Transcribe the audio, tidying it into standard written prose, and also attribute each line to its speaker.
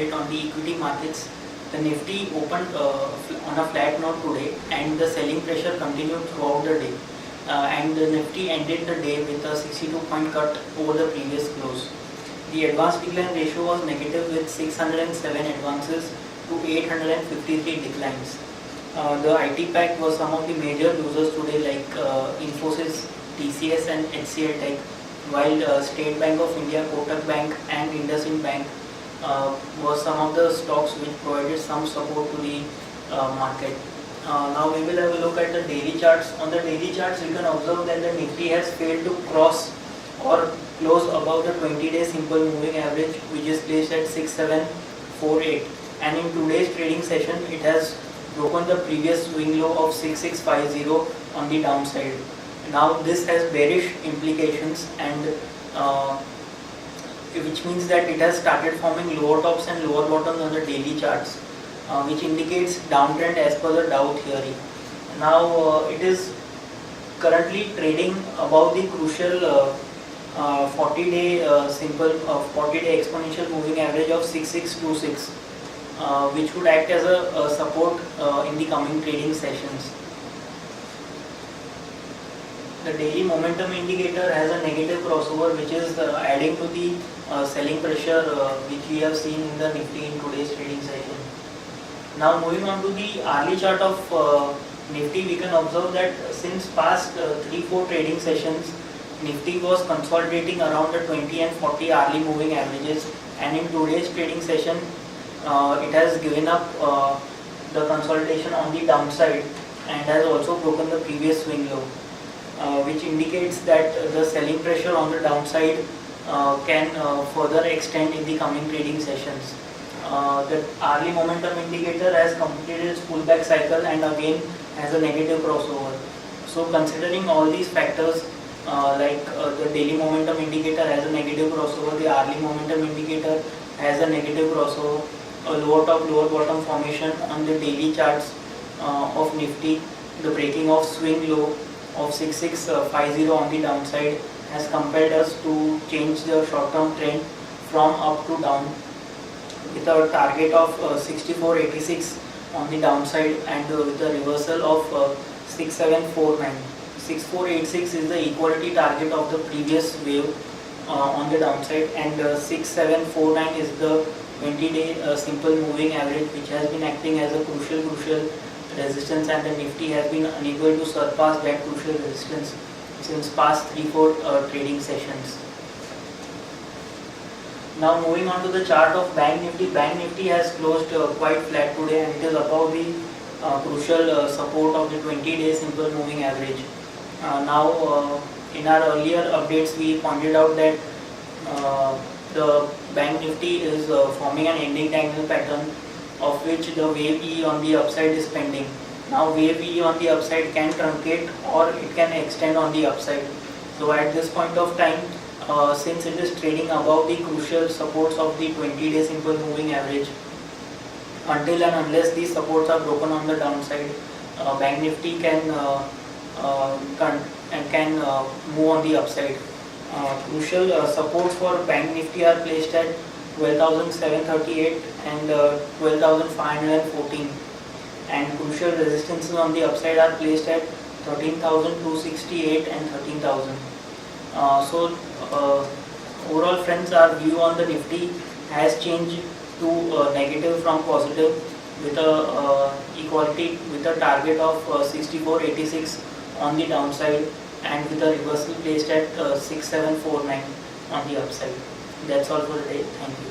Speaker 1: update on the equity markets. The Nifty opened on a flat note today, and the selling pressure continued throughout the day. And the Nifty ended the day with a 62-point cut over the previous close. The advance decline ratio was negative with 607 advances to 853 declines. The IT pack was some of the major losers today, like Infosys, TCS and HCL Tech, while State Bank of India, Kotak Bank and IndusInd Bank were some of the stocks which provided some support to the market. Now we will have a look at the daily charts. On the daily charts, we can observe that the Nifty has failed to cross or close above the 20-day simple moving average, which is placed at 6748. And in today's trading session, it has broken the previous swing low of 6650 on the downside. Now this has bearish implications, and which means that it has started forming lower tops and lower bottoms on the daily charts, which indicates downtrend as per the Dow theory. Now it is currently trading above the crucial 40-day simple 40-day exponential moving average of 6626, which would act as a support in the coming trading sessions. The daily momentum indicator has a negative crossover, which is adding to the selling pressure which we have seen in the Nifty in today's trading session. Now moving on to the hourly chart of Nifty, we can observe that since past 3-4 trading sessions, Nifty was consolidating around the 20 and 40 hourly moving averages, and in today's trading session it has given up the consolidation on the downside and has also broken the previous swing low, which indicates that the selling pressure on the downside can further extend in the coming trading sessions. The hourly momentum indicator has completed its pullback cycle and again has a negative crossover. So considering all these factors, like the daily momentum indicator has a negative crossover, the hourly momentum indicator has a negative crossover, a lower top lower bottom formation on the daily charts of Nifty, the breaking of swing low of 6650 on the downside has compelled us to change the short-term trend from up to down with a target of 6486 on the downside and with a reversal of 6749. 6486 is the equality target of the previous wave on the downside, and 6749 is the 20-day simple moving average, which has been acting as a crucial resistance, and the Nifty has been unable to surpass that crucial resistance since past 3-4 trading sessions. Now moving on to the chart of Bank Nifty. Bank Nifty has closed quite flat today, and it is above the crucial support of the 20-day simple moving average. Now in our earlier updates we pointed out that the Bank Nifty is forming an ending triangle pattern, of which the wave E on the upside is pending. Now wave E on the upside can truncate or it can extend on the upside. So at this point of time, since it is trading above the crucial supports of the 20-day simple moving average, until and unless these supports are broken on the downside, Bank Nifty can move on the upside. Crucial supports for Bank Nifty are placed at 12,738 and 12,514, and crucial resistances on the upside are placed at 13,268 and 13,000. So overall friends, our view on the Nifty has changed to negative from positive, with a equality with a target of 6486 on the downside and with a reversal placed at 6749 on the upside. That's all for today. Thank you.